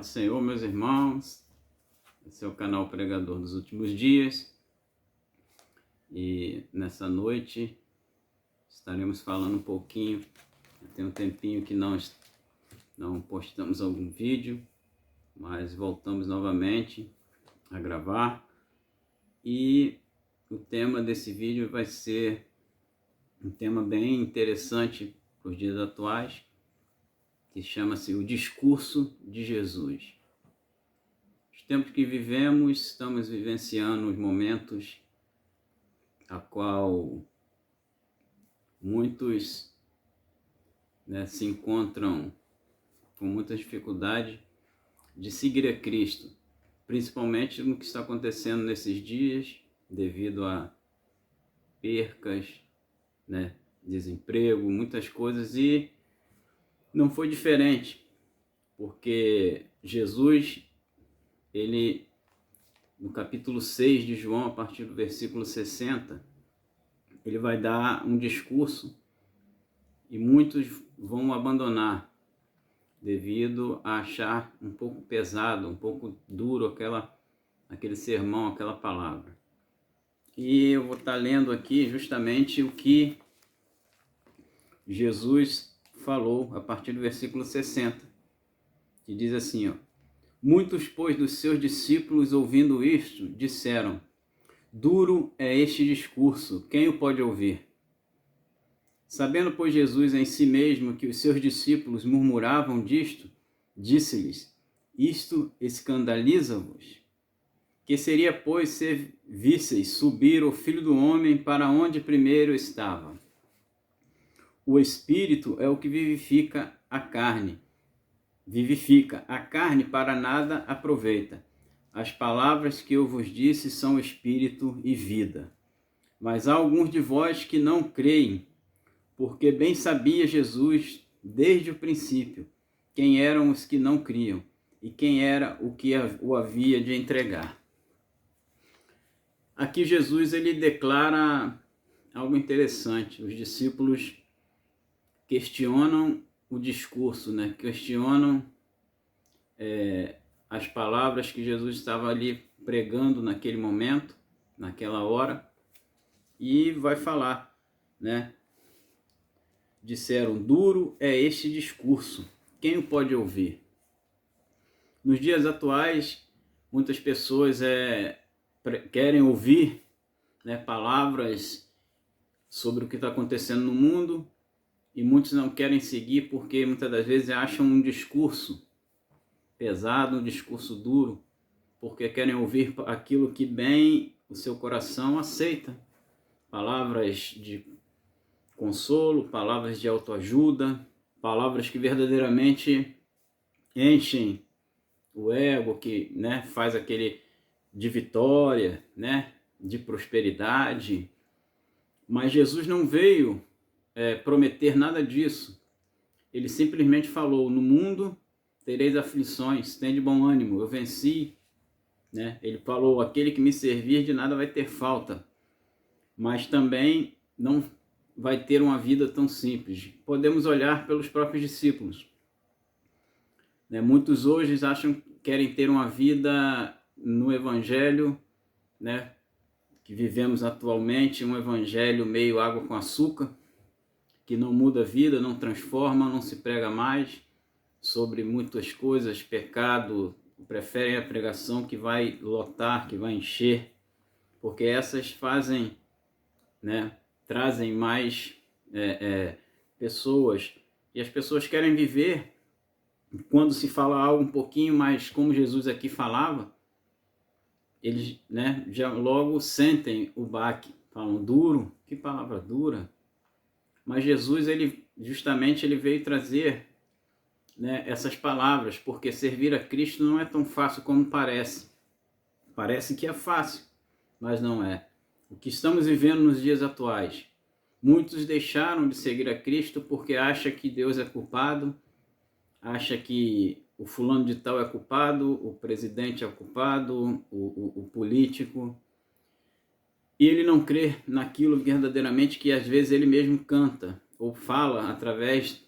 do Senhor, meus irmãos. Esse é o canal Pregador dos Últimos Dias. E nessa noite estaremos falando um pouquinho. Tem um tempinho que não postamos algum vídeo, mas voltamos novamente a gravar. E o tema desse vídeo vai ser um tema bem interessante para os dias atuais, que chama-se o discurso de Jesus. Os tempos que vivemos, estamos vivenciando os momentos a qual muitos se encontram com muita dificuldade de seguir a Cristo, principalmente no que está acontecendo nesses dias, devido a percas, desemprego, muitas coisas, e não foi diferente, porque Jesus, ele, no capítulo 6 de João, a partir do versículo 60, ele vai dar um discurso e muitos vão abandonar, devido a achar um pouco pesado, um pouco duro aquele sermão, aquela palavra. E eu vou estar lendo aqui justamente o que Jesus falou a partir do versículo 60, que diz assim, muitos, pois, dos seus discípulos, ouvindo isto, disseram, duro é este discurso, quem o pode ouvir? Sabendo, pois, Jesus em si mesmo que os seus discípulos murmuravam disto, disse-lhes, isto escandaliza-vos? Que seria, pois, se visseis subir o Filho do Homem para onde primeiro estava? O Espírito é o que vivifica a carne. A carne para nada aproveita. As palavras que eu vos disse são Espírito e vida. Mas há alguns de vós que não creem, porque bem sabia Jesus, desde o princípio, quem eram os que não criam e quem era o que o havia de entregar. Aqui Jesus ele declara algo interessante. Os discípulos questionam o discurso, questionam as palavras que Jesus estava ali pregando naquele momento, naquela hora, e vai falar, Disseram, duro é este discurso, quem o pode ouvir? Nos dias atuais, muitas pessoas querem ouvir palavras sobre o que está acontecendo no mundo, e muitos não querem seguir porque muitas das vezes acham um discurso pesado, um discurso duro, porque querem ouvir aquilo que bem o seu coração aceita. Palavras de consolo, palavras de autoajuda, palavras que verdadeiramente enchem o ego, que faz aquele de vitória, de prosperidade. Mas Jesus não veio prometer nada disso. Ele simplesmente falou, no mundo tereis aflições, tem de bom ânimo, eu venci. Ele falou, aquele que me servir de nada vai ter falta, mas também não vai ter uma vida tão simples. Podemos olhar pelos próprios discípulos. Muitos hoje querem ter uma vida no evangelho, que vivemos atualmente, um evangelho meio água com açúcar, que não muda a vida, não transforma, não se prega mais sobre muitas coisas, pecado, preferem a pregação que vai lotar, que vai encher, porque essas trazem mais pessoas, e as pessoas querem viver, quando se fala algo um pouquinho mais como Jesus aqui falava, eles já logo sentem o baque, falam duro, que palavra dura. Mas Jesus, ele veio trazer essas palavras, porque servir a Cristo não é tão fácil como parece. Parece que é fácil, mas não é. O que estamos vivendo nos dias atuais, muitos deixaram de seguir a Cristo porque acham que Deus é culpado, acha que o fulano de tal é culpado, o presidente é culpado, o político, e ele não crê naquilo verdadeiramente que às vezes ele mesmo canta ou fala através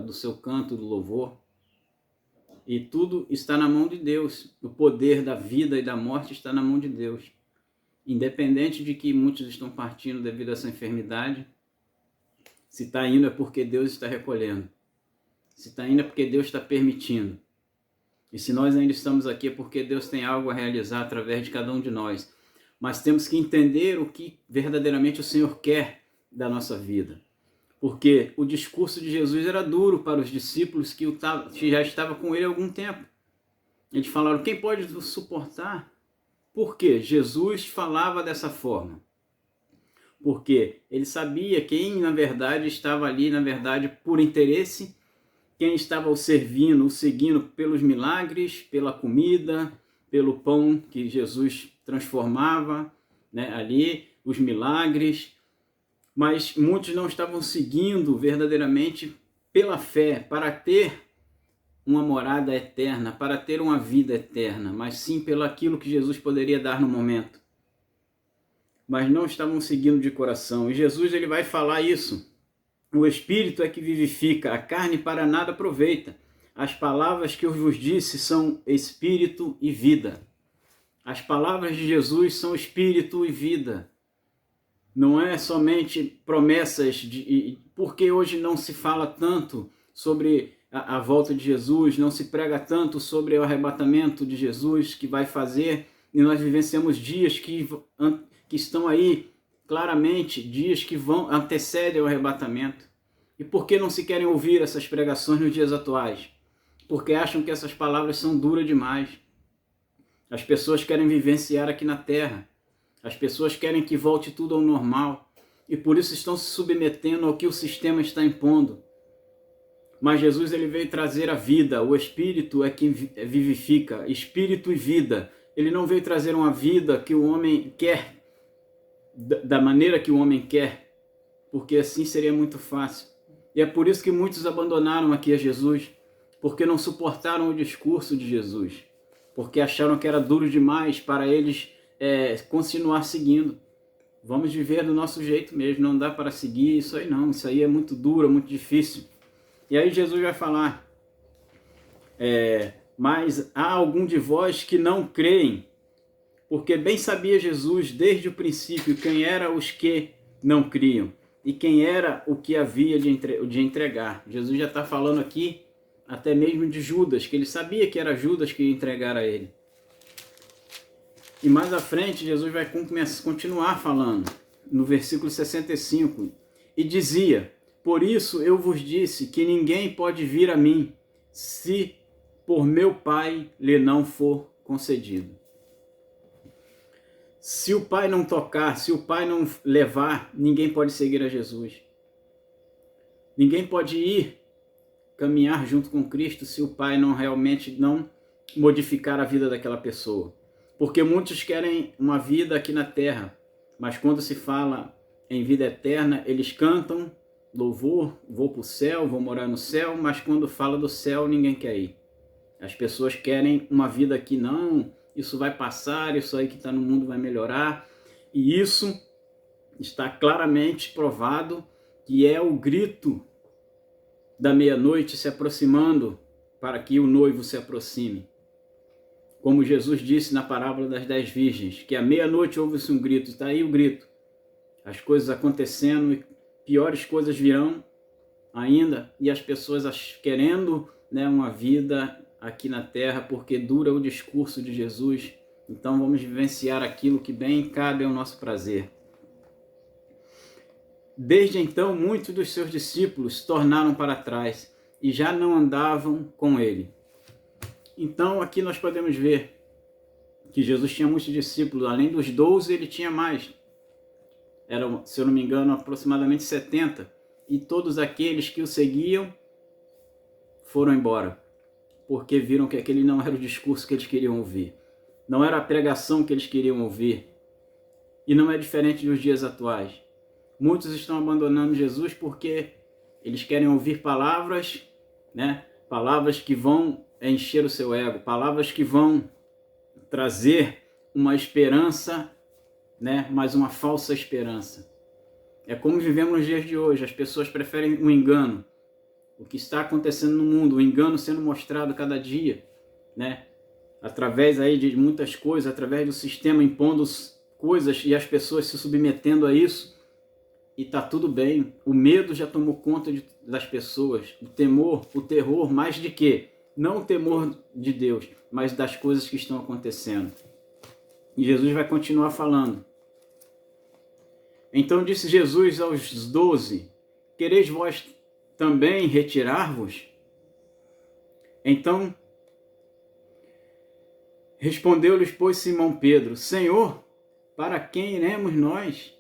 do seu canto do louvor. E tudo está na mão de Deus. O poder da vida e da morte está na mão de Deus. Independente de que muitos estão partindo devido a essa enfermidade, se está indo é porque Deus está recolhendo. Se está indo é porque Deus está permitindo. E se nós ainda estamos aqui é porque Deus tem algo a realizar através de cada um de nós. Mas temos que entender o que verdadeiramente o Senhor quer da nossa vida. Porque o discurso de Jesus era duro para os discípulos que já estavam com ele há algum tempo. Eles falaram, quem pode suportar? Por quê? Jesus falava dessa forma. Porque ele sabia quem, na verdade, estava ali, na verdade, por interesse, quem estava o servindo, o seguindo pelos milagres, pela comida, pelo pão que Jesus transformava, né, ali, os milagres. Mas muitos não estavam seguindo verdadeiramente pela fé, para ter uma morada eterna, para ter uma vida eterna, mas sim pelo aquilo que Jesus poderia dar no momento. Mas não estavam seguindo de coração. E Jesus ele vai falar isso. O Espírito é que vivifica, a carne para nada aproveita. As palavras que eu vos disse são Espírito e vida. As palavras de Jesus são Espírito e vida. Não é somente promessas, porque hoje não se fala tanto sobre a volta de Jesus, não se prega tanto sobre o arrebatamento de Jesus que vai fazer, e nós vivenciamos dias que estão aí claramente, dias que antecedem o arrebatamento. E por que não se querem ouvir essas pregações nos dias atuais? Porque acham que essas palavras são duras demais. As pessoas querem vivenciar aqui na terra. As pessoas querem que volte tudo ao normal e por isso estão se submetendo ao que o sistema está impondo. Mas Jesus ele veio trazer a vida, o Espírito é quem vivifica, Espírito e vida. Ele não veio trazer uma vida que o homem quer, da maneira que o homem quer, porque assim seria muito fácil. E é por isso que muitos abandonaram aqui a Jesus, porque não suportaram o discurso de Jesus, porque acharam que era duro demais para eles continuar seguindo. Vamos viver do nosso jeito mesmo, não dá para seguir isso aí não, isso aí é muito duro, é muito difícil. E aí Jesus vai falar, mas há algum de vós que não creem, porque bem sabia Jesus desde o princípio quem eram os que não criam e quem era o que havia de entregar. Jesus já está falando aqui até mesmo de Judas, que ele sabia que era Judas que ia entregar a ele. E mais à frente, Jesus vai continuar falando, no versículo 65, e dizia, por isso eu vos disse que ninguém pode vir a mim, se por meu Pai lhe não for concedido. Se o Pai não tocar, se o Pai não levar, ninguém pode seguir a Jesus. Ninguém pode ir caminhar junto com Cristo se o Pai não realmente não modificar a vida daquela pessoa. Porque muitos querem uma vida aqui na terra, mas quando se fala em vida eterna, eles cantam louvor, vou para o céu, vou morar no céu, mas quando fala do céu, ninguém quer ir. As pessoas querem uma vida aqui, não, isso vai passar, isso aí que está no mundo vai melhorar. E isso está claramente provado que é o grito da meia-noite se aproximando para que o noivo se aproxime. Como Jesus disse na parábola das 10 virgens, que à meia-noite ouve-se um grito, está aí o grito. As coisas acontecendo e piores coisas virão ainda, e as pessoas querendo, né, uma vida aqui na terra, porque dura o discurso de Jesus. Então vamos vivenciar aquilo que bem cabe ao nosso prazer. Desde então, muitos dos seus discípulos tornaram para trás e já não andavam com ele. Então aqui nós podemos ver que Jesus tinha muitos discípulos, além dos 12 ele tinha mais. Eram, se eu não me engano, aproximadamente 70. E todos aqueles que o seguiam foram embora, porque viram que aquele não era o discurso que eles queriam ouvir. Não era a pregação que eles queriam ouvir. E não é diferente dos dias atuais. Muitos estão abandonando Jesus porque eles querem ouvir palavras, né? Palavras que vão encher o seu ego, palavras que vão trazer uma esperança, né? Mas uma falsa esperança. É como vivemos nos dias de hoje, as pessoas preferem um engano. o que está acontecendo no mundo, o engano sendo mostrado cada dia, né? Através aí de muitas coisas, através do sistema impondo coisas e as pessoas se submetendo a isso, e tá tudo bem. O medo já tomou conta das pessoas, o temor, o terror, mais de quê? Não o temor de Deus, mas das coisas que estão acontecendo. E Jesus vai continuar falando. Então disse Jesus aos 12, quereis vós também retirar-vos? Então respondeu-lhes, pois, Simão Pedro, Senhor, para quem iremos nós?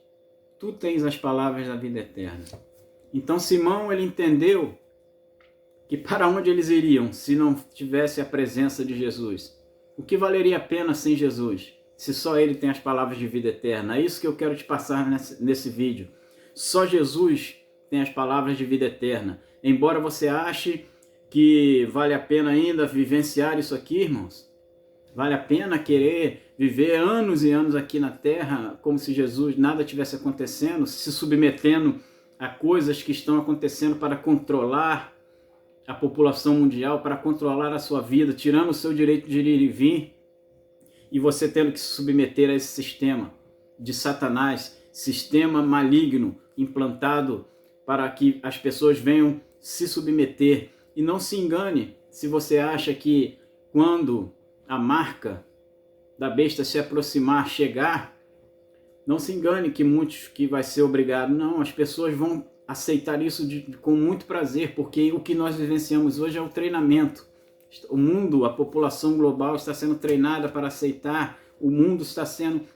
Tu tens as palavras da vida eterna. Então Simão, ele entendeu que para onde eles iriam se não tivesse a presença de Jesus? O que valeria a pena sem Jesus? Se só ele tem as palavras de vida eterna. É isso que eu quero te passar nesse vídeo. Só Jesus tem as palavras de vida eterna. Embora você ache que vale a pena ainda vivenciar isso aqui, irmãos, vale a pena querer viver anos e anos aqui na Terra como se Jesus nada tivesse acontecendo, se submetendo a coisas que estão acontecendo para controlar a população mundial, para controlar a sua vida, tirando o seu direito de ir e vir, e você tendo que se submeter a esse sistema de Satanás, sistema maligno implantado para que as pessoas venham se submeter. E não se engane se você acha que quando a marca da besta se aproximar, chegar, não se engane que muitos que vai ser obrigado. Não, as pessoas vão aceitar isso com muito prazer, porque o que nós vivenciamos hoje é o treinamento. O mundo, a população global está sendo treinada para aceitar, o mundo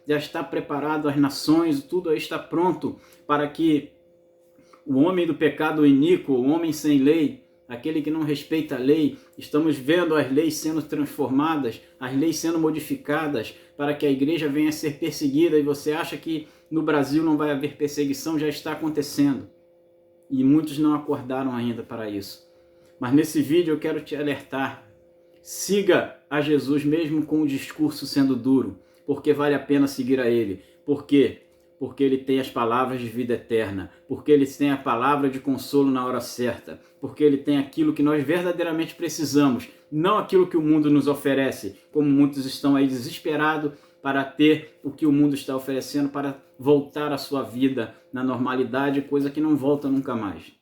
já está preparado, as nações, tudo aí está pronto para que o homem do pecado iníquo, o homem sem lei, aquele que não respeita a lei, estamos vendo as leis sendo transformadas, as leis sendo modificadas para que a igreja venha a ser perseguida, e você acha que no Brasil não vai haver perseguição? Já está acontecendo. E muitos não acordaram ainda para isso. Mas nesse vídeo eu quero te alertar. Siga a Jesus mesmo com o discurso sendo duro, porque vale a pena seguir a Ele. Por quê? Porque Ele tem as palavras de vida eterna, porque Ele tem a palavra de consolo na hora certa, porque Ele tem aquilo que nós verdadeiramente precisamos, não aquilo que o mundo nos oferece, como muitos estão aí desesperados para ter o que o mundo está oferecendo, para voltar à sua vida na normalidade, coisa que não volta nunca mais.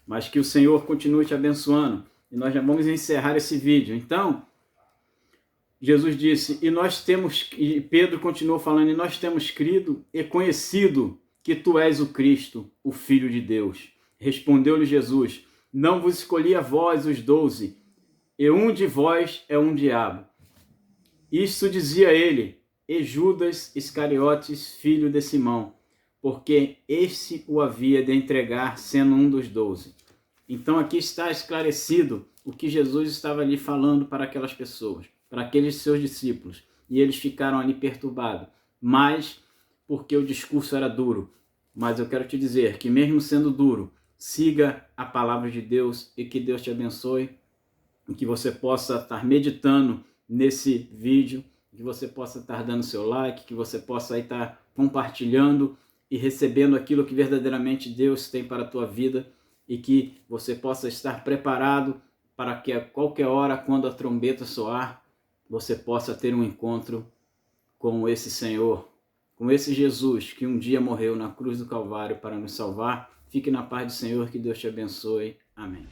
Mas que o Senhor continue te abençoando. E nós já vamos encerrar esse vídeo. Então, Jesus disse, e Pedro continuou falando, e nós temos crido e conhecido que tu és o Cristo, o Filho de Deus. Respondeu-lhe Jesus, não vos escolhi a vós os 12, e um de vós é um diabo. Isto dizia ele, e Judas Iscariotes, filho de Simão, porque este o havia de entregar, sendo um dos 12. Então aqui está esclarecido o que Jesus estava ali falando para aquelas pessoas, para aqueles seus discípulos. E eles ficaram ali perturbados, mas porque o discurso era duro. Mas eu quero te dizer que mesmo sendo duro, siga a palavra de Deus e que Deus te abençoe, e que você possa estar meditando nesse vídeo, que você possa estar dando seu like, que você possa estar compartilhando e recebendo aquilo que verdadeiramente Deus tem para a tua vida, e que você possa estar preparado para que a qualquer hora, quando a trombeta soar, você possa ter um encontro com esse Senhor, com esse Jesus que um dia morreu na cruz do Calvário para nos salvar. Fique na paz do Senhor, que Deus te abençoe. Amém.